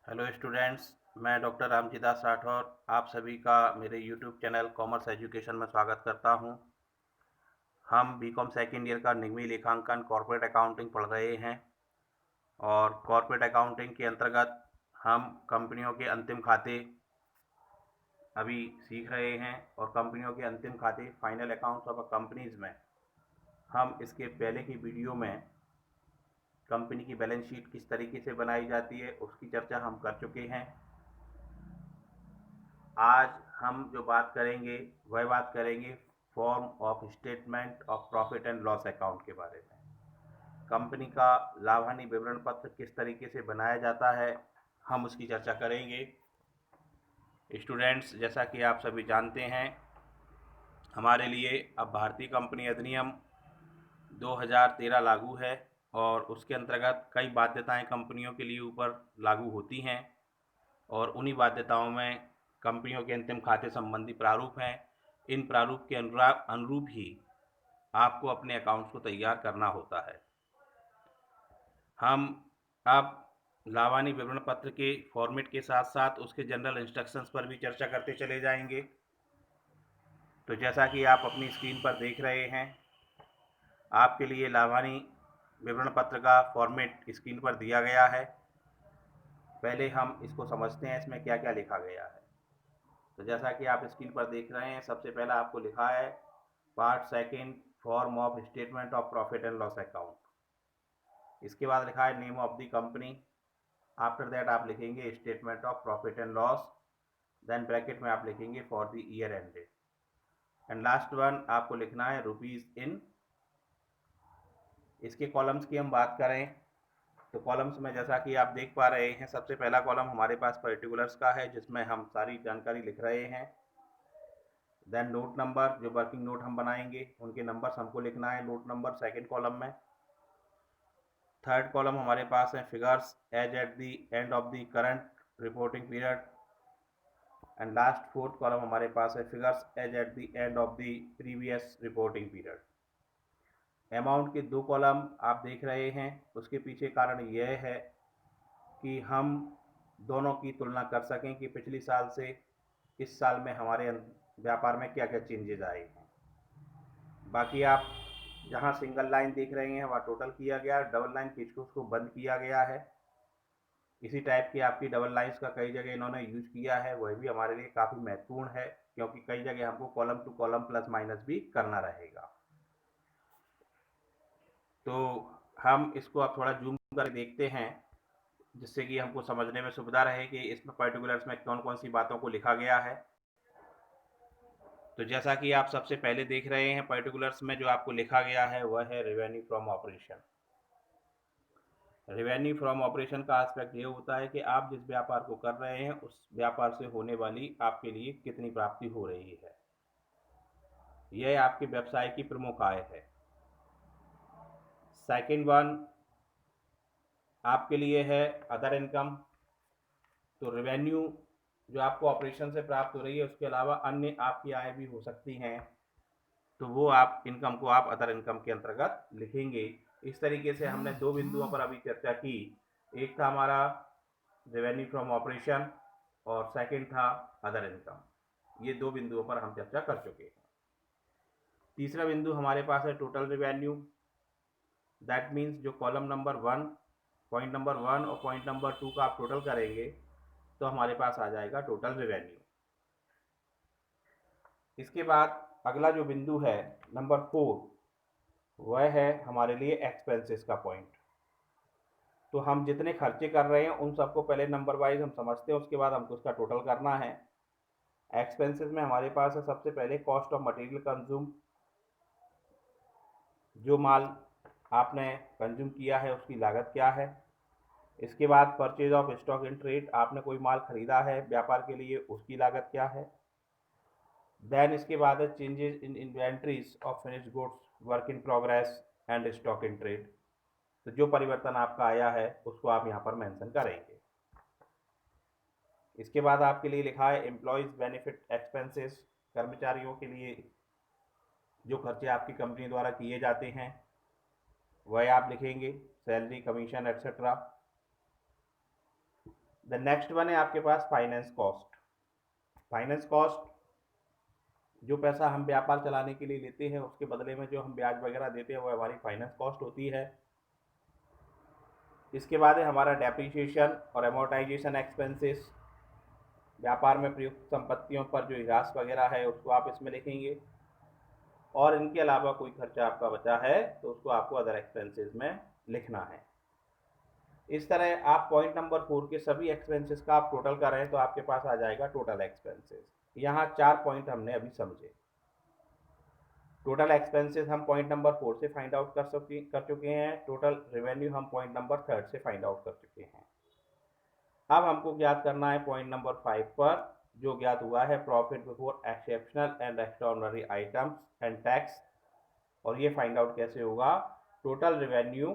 Hello students, मैं doctor Ramjidas Rathore आप सभी का मेरे यूट्यूब चैनल कॉमर्स एजुकेशन में स्वागत करता हूं। हम बीकॉम सेकेंड ईयर का निगमी लेखांकन कॉर्पोरेट अकाउंटिंग पढ़ रहे हैं और कॉर्पोरेट अकाउंटिंग के अंतर्गत हम कंपनियों के अंतिम खाते अभी सीख रहे हैं और कंपनियों के अंतिम खाते फाइनल अकाउंट्स ऑफ कंपनीज में हम इसके पहले की वीडियो में कंपनी की बैलेंस शीट किस तरीके से बनाई जाती है उसकी चर्चा हम कर चुके हैं। आज हम जो बात करेंगे वह बात करेंगे form of statement of profit and loss account के बारे में। कंपनी का लाभ हानि विवरण पत्र किस तरीके से बनाया जाता है हम उसकी चर्चा करेंगे। स्टूडेंट्स, जैसा कि आप सभी जानते हैं, हमारे लिए अब भारतीय कंपनी अधिनियम 2013 लागू है और उसके अंतर्गत कई बाध्यताएं कंपनियों के लिए ऊपर लागू होती हैं और उन्हीं बाध्यताओं में कंपनियों के अंतिम खाते संबंधी प्रारूप हैं। इन प्रारूप के अनुरूप ही आपको अपने अकाउंट्स को तैयार करना होता है। हम अब लाभानी विवरण पत्र के फॉर्मेट के साथ साथ उसके जनरल इंस्ट्रक्शंस पर भी चर्चा करते चले जाएंगे। तो जैसा कि आप अपनी स्क्रीन पर देख रहे हैं, आपके लिए लाभानी विवरण पत्र का फॉर्मेट स्क्रीन पर दिया गया है। पहले हम इसको समझते हैं इसमें क्या क्या लिखा गया है। तो जैसा कि आप स्क्रीन पर देख रहे हैं, सबसे पहला आपको लिखा है part second form of statement of profit and loss account. इसके बाद लिखा है name of the company. After that आप लिखेंगे statement of profit and loss, then bracket में आप लिखेंगे for the year ended, and last one आपको लिखना है रुपीज इन। इसके कॉलम्स की हम बात करें तो कॉलम्स में जैसा कि आप देख पा रहे हैं, सबसे पहला कॉलम हमारे पास पर्टिकुलर्स का है जिसमें हम सारी जानकारी लिख रहे हैं। देन नोट नंबर, जो वर्किंग नोट हम बनाएंगे उनके नंबर्स हमको लिखना है नोट नंबर सेकंड कॉलम में। थर्ड कॉलम हमारे पास है figures as at the end of the current reporting period, and last fourth column हमारे पास है figures as at the end of the previous reporting period. Amount के दो column आप देख रहे हैं, उसके पीछे कारण यह है कि हम दोनों की तुलना कर सकें कि पिछले साल से इस साल में हमारे व्यापार में क्या क्या चेंजेस आए हैं। बाकी आप जहां सिंगल लाइन देख रहे हैं वहाँ टोटल किया गया, डबल लाइन खींच के उसको बंद किया गया है। इसी टाइप की आपकी डबल लाइंस का कई जगह इन्होंने यूज किया है, वह भी हमारे लिए काफ़ी महत्वपूर्ण है क्योंकि कई जगह हमको column two column plus minus भी करना रहेगा। तो हम इसको अब थोड़ा जूम कर देखते हैं जिससे कि हमको समझने में सुविधा रहे कि इसमें पर्टिकुलर्स में कौन कौन सी बातों को लिखा गया है। तो जैसा कि आप सबसे पहले देख रहे हैं, पर्टिकुलर्स में जो आपको लिखा गया है वह है revenue from operation. Revenue from operation का एस्पेक्ट ये होता है कि आप जिस व्यापार को कर रहे हैं उस व्यापार से होने वाली आपके लिए कितनी प्राप्ति हो रही है, यह आपके व्यवसाय की प्रमुख आय है। सेकंड वन आपके लिए है अदर इनकम। तो रेवेन्यू जो आपको ऑपरेशन से प्राप्त हो रही है उसके अलावा अन्य आपकी आय भी हो सकती हैं, तो वो आप इनकम को आप अदर इनकम के अंतर्गत लिखेंगे। इस तरीके से हमने दो बिंदुओं पर अभी चर्चा की। एक था हमारा रेवेन्यू फ्रॉम ऑपरेशन और सेकंड था अदर इनकम। ये दो बिंदुओं पर हम चर्चा कर चुके हैं। तीसरा बिंदु हमारे पास है टोटल रेवेन्यू। दैट मीन्स जो column number one, point number one और पॉइंट नंबर टू का आप टोटल करेंगे तो हमारे पास आ जाएगा टोटल रेवेन्यू। इसके बाद अगला जो बिंदु है नंबर फोर, वह है हमारे लिए एक्सपेंसेस का पॉइंट। तो हम जितने खर्चे कर रहे हैं उन सबको पहले नंबर वाइज हम समझते हैं, उसके बाद हमको उसका टोटल करना है। एक्सपेंसेस में हमारे पास है सबसे पहले कॉस्ट ऑफ मटेरियल कंज्यूम। जो माल आपने कंज्यूम किया है उसकी लागत क्या है। इसके बाद purchase of stock in trade, आपने कोई माल खरीदा है व्यापार के लिए, उसकी लागत क्या है। देन इसके बाद है changes in inventories of finished goods, work in progress and stock in trade. तो जो परिवर्तन आपका आया है उसको आप यहाँ पर मेंशन करेंगे। इसके बाद आपके लिए लिखा है एम्प्लॉयज बेनिफिट एक्सपेंसेस, कर्मचारियों के लिए जो खर्चे आपकी कंपनी द्वारा किए जाते हैं वह आप लिखेंगे, salary, commission, etcetera. The next one है आपके पास फाइनेंस कॉस्ट। फाइनेंस कॉस्ट जो पैसा हम व्यापार चलाने के लिए लेते हैं उसके बदले में जो हम ब्याज वगैरह देते हैं वो हमारी फाइनेंस कॉस्ट होती है। इसके बाद है हमारा डेप्रीशिएशन और एमोर्टाइजेशन एक्सपेंसेस। व्यापार में प्रयुक्त संपत्तियों पर जो ह्रास वगैरह है उसको आप इसमें लिखेंगे, और इनके अलावा कोई खर्चा आपका बचा है तो उसको आपको अदर एक्सपेंसेस में लिखना है। इस तरह आप पॉइंट नंबर 4 के सभी एक्सपेंसेस का आप टोटल करें तो आपके पास आ जाएगा टोटल एक्सपेंसेस। यहाँ 4 पॉइंट हमने अभी समझे। टोटल एक्सपेंसेस हम पॉइंट नंबर 4 से फाइंड आउट कर चुके हैं। टोटल रेवेन्यू हम पॉइंट नंबर 3 से फाइंड आउट कर चुके हैं। अब हमको ज्ञात करना है पॉइंट नंबर 5 पर जो ज्ञात हुआ है profit before exceptional and extraordinary items and tax. और ये फाइंड आउट कैसे होगा? टोटल रेवेन्यू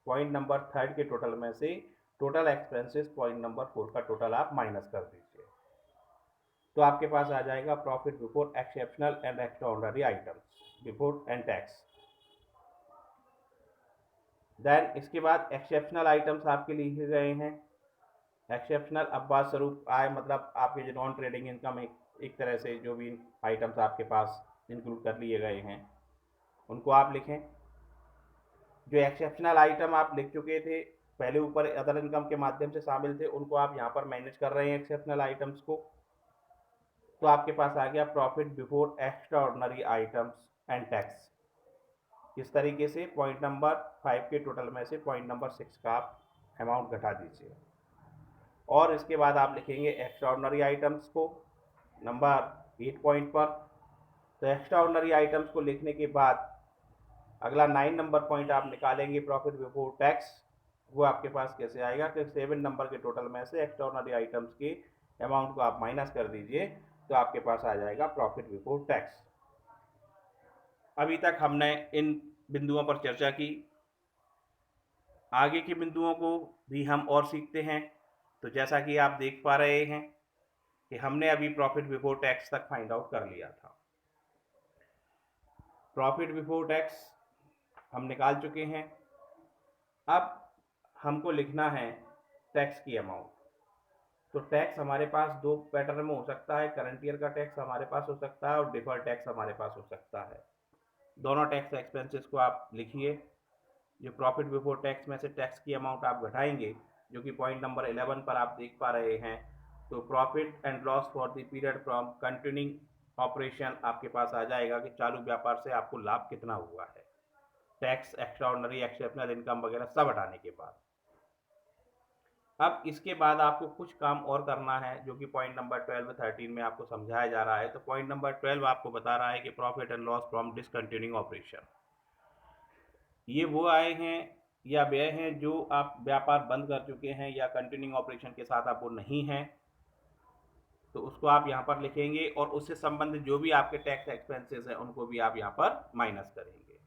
पॉइंट नंबर 3 के टोटल में से टोटल एक्सपेंसेस पॉइंट नंबर 4 का टोटल आप माइनस कर दीजिए, तो आपके पास आ जाएगा profit before exceptional and extraordinary items before and tax. Then इसके बाद एक्सेप्शनल आइटम्स आपके लिखे गए हैं। एक्सेप्शनल अब बात स्वरूप आय मतलब आपके जो नॉन ट्रेडिंग इनकम एक तरह से जो भी आइटम्स आपके पास इंक्लूड कर लिए गए हैं उनको आप लिखें। जो एक्सेप्शनल आइटम आप लिख चुके थे पहले ऊपर अदर इनकम के माध्यम से शामिल थे उनको आप यहाँ पर मैनेज कर रहे हैं एक्सेप्शनल आइटम्स को, तो आपके पास आ गया profit before extra ordinary items and tax. इस तरीके से पॉइंट नंबर 5 के टोटल में से पॉइंट नंबर 6 का आप अमाउंट घटा दीजिए, और इसके बाद आप लिखेंगे एक्स्ट्रा ऑर्डिनरी आइटम्स को नंबर 8 पॉइंट पर। तो एक्स्ट्रा ऑर्डिनरी आइटम्स को लिखने के बाद अगला 9 नंबर पॉइंट आप निकालेंगे प्रॉफिट बिफोर टैक्स। वो आपके पास कैसे आएगा कि 7 नंबर के टोटल में से एक्स्ट्राऑर्डिनरी आइटम्स के अमाउंट को आप माइनस कर दीजिए तो आपके पास आ जाएगा प्रॉफिट बिफोर टैक्स। अभी तक हमने इन बिंदुओं पर चर्चा की। आगे के बिंदुओं को भी हम और सीखते हैं। तो जैसा कि आप देख पा रहे हैं कि हमने अभी प्रॉफिट बिफोर टैक्स तक फाइंड आउट कर लिया था। प्रॉफिट बिफोर टैक्स हम निकाल चुके हैं। अब हमको लिखना है टैक्स की अमाउंट। तो टैक्स हमारे पास दो पैटर्न में हो सकता है, करंट ईयर का टैक्स हमारे पास हो सकता है और डिफर्ड टैक्स हमारे पास हो सकता है। दोनों टैक्स एक्सपेंसेस को आप लिखिए। जो प्रॉफिट बिफोर टैक्स में से टैक्स की अमाउंट आप घटाएंगे जो कि पॉइंट नंबर 11 पर आप देख पा रहे हैं, तो profit and loss for the period from continuing operation आपके पास आ जाएगा कि चालू व्यापार से आपको लाभ कितना हुआ है, टैक्स एक्स्ट्राऑर्डिनरी एक्सेप्शनल इनकम वगैरह सब हटाने के बाद। अब इसके बाद आपको कुछ काम और करना है जो कि पॉइंट नंबर 12 13 में आपको समझाया जा रहा है। तो पॉइंट नंबर 12 आपको बता रहा है कि profit and loss from discontinuing operation. ये वो आय हैं या व्यय हैं जो आप व्यापार बंद कर चुके हैं या कंटिन्यूइंग ऑपरेशन के साथ आप वो नहीं हैं, तो उसको आप यहाँ पर लिखेंगे और उससे संबंधित जो भी आपके टैक्स एक्सपेंसेस हैं उनको भी आप यहाँ पर माइनस करेंगे।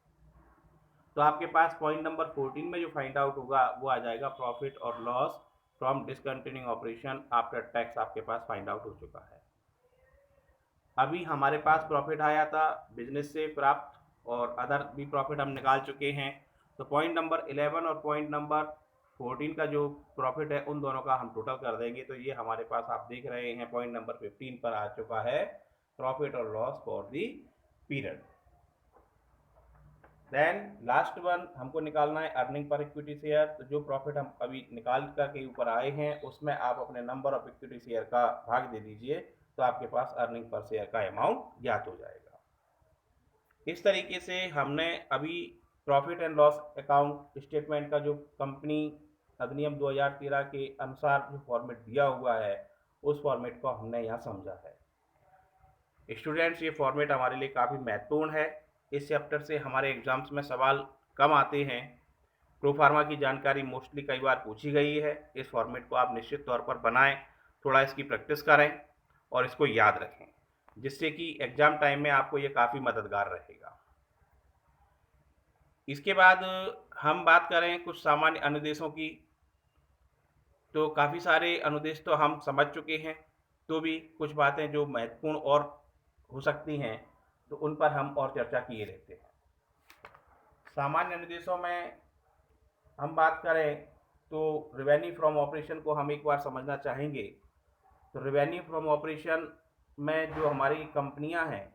तो आपके पास पॉइंट नंबर 14 में जो फाइंड आउट होगा वो आ जाएगा प्रॉफिट और loss from discontinuing operation after tax आपके पास फाइंड आउट हो चुका है। अभी हमारे पास प्रॉफिट आया था बिजनेस से प्राप्त और अदर भी प्रॉफिट हम निकाल चुके हैं। तो पॉइंट नंबर 11 और पॉइंट नंबर 14 का जो प्रॉफिट है उन दोनों का हम टोटल कर देंगे। तो ये हमारे पास आप देख रहे हैं पॉइंट नंबर 15 पर आ चुका है प्रॉफिट और loss for the period. Then last one हमको निकालना है अर्निंग पर इक्विटी शेयर। तो जो प्रॉफिट हम अभी निकाल करके ऊपर आए हैं उसमें आप अपने नंबर ऑफ इक्विटी शेयर का भाग दे दीजिए तो आपके पास अर्निंग पर शेयर का अमाउंट ज्ञात हो जाएगा। इस तरीके से हमने अभी profit and loss account statement का जो कंपनी अधिनियम 2013 के अनुसार जो फॉर्मेट दिया हुआ है उस फॉर्मेट को हमने यहाँ समझा है। स्टूडेंट्स, ये फॉर्मेट हमारे लिए काफ़ी महत्वपूर्ण है। इस चैप्टर से हमारे एग्जाम्स में सवाल कम आते हैं। प्रोफार्मा की जानकारी मोस्टली कई बार पूछी गई है। इस फॉर्मेट को आप निश्चित तौर पर बनाएं, थोड़ा इसकी प्रैक्टिस करें और इसको याद रखें जिससे कि एग्ज़ाम टाइम में आपको ये काफ़ी मददगार रहेगा। इसके बाद हम बात करें कुछ सामान्य अनुदेशों की। तो काफ़ी सारे अनुदेश तो हम समझ चुके हैं, तो भी कुछ बातें जो महत्वपूर्ण और हो सकती हैं तो उन पर हम और चर्चा किए रहते हैं। सामान्य अनुदेशों में हम बात करें तो रेवेन्यू फ्रॉम ऑपरेशन को हम एक बार समझना चाहेंगे। तो रेवेन्यू फ्रॉम ऑपरेशन में जो हमारी कंपनियां हैं,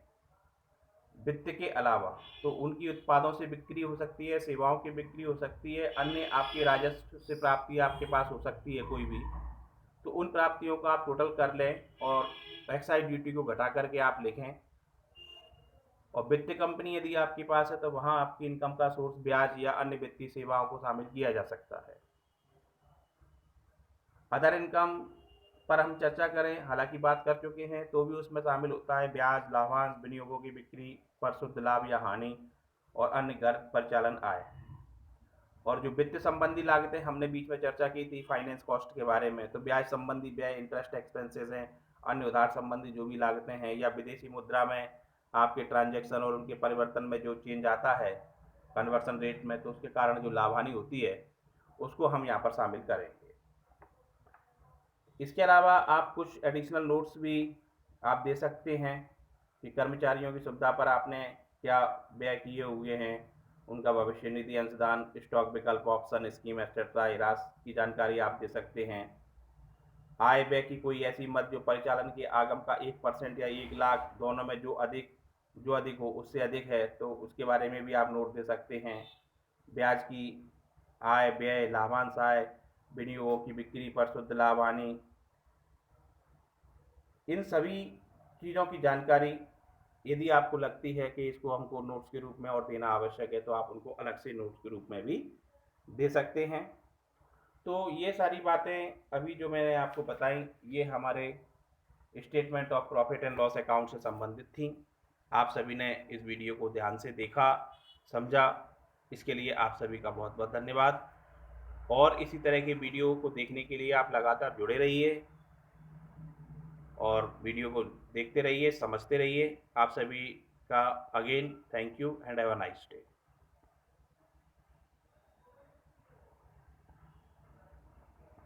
वित्त के अलावा, तो उनकी उत्पादों से बिक्री हो सकती है, सेवाओं की बिक्री हो सकती है, अन्य आपके राजस्व से प्राप्ति आपके पास हो सकती है कोई भी। तो उन प्राप्तियों का आप टोटल कर लें और एक्साइज ड्यूटी को घटा करके आप लिखें। और वित्तीय कंपनी यदि आपके पास है तो वहाँ आपकी इनकम का सोर्स ब्याज या अन्य वित्तीय सेवाओं को शामिल किया जा सकता है। अदर इनकम पर हम चर्चा करें, हालांकि बात कर चुके हैं, तो भी उसमें शामिल होता है ब्याज, लाभांश, विनियोगों की बिक्री पर शुद्ध लाभ या हानि और अन्य घर परिचालन आय। और जो वित्त संबंधी लागतें हमने बीच में चर्चा की थी फाइनेंस कॉस्ट के बारे में, तो ब्याज संबंधी व्यय, इंटरेस्ट एक्सपेंसेस हैं, अन्य उधार संबंधी जो भी लागतें हैं, या विदेशी मुद्रा में आपके ट्रांजैक्शन और उनके परिवर्तन में जो चेंज आता है कन्वर्सन रेट में, तो उसके कारण जो लाभ हानि होती है उसको हम यहाँ पर शामिल करेंगे। इसके अलावा आप कुछ एडिशनल नोट्स भी आप दे सकते हैं कि कर्मचारियों की सुविधा पर आपने क्या व्यय किए हुए हैं, उनका भविष्य निधि अंशदान, स्टॉक विकल्प, ऑप्शन स्कीम एक्सेट्रा, राशि की जानकारी आप दे सकते हैं। आय व्यय की कोई ऐसी मद जो परिचालन के आगम का 1% या 1 लाख दोनों में जो अधिक हो, उससे अधिक है, तो उसके बारे में भी आप नोट दे सकते हैं। ब्याज की आय व्यय, लाभांश आय, विनियोगों की बिक्री पर शुद्ध लाभ हानि, इन सभी चीज़ों की जानकारी यदि आपको लगती है कि इसको हमको नोट्स के रूप में और देना आवश्यक है, तो आप उनको अलग से नोट्स के रूप में भी दे सकते हैं। तो ये सारी बातें अभी जो मैंने आपको बताई, ये हमारे statement of profit and loss account से संबंधित थी। आप सभी ने इस वीडियो को ध्यान से देखा, समझा, इसके लिए आप सभी का बहुत बहुत धन्यवाद। और इसी तरह के वीडियो को देखने के लिए आप लगातार जुड़े रहिए और वीडियो को देखते रहिए, समझते रहिए। आप सभी का again thank you and have a nice day.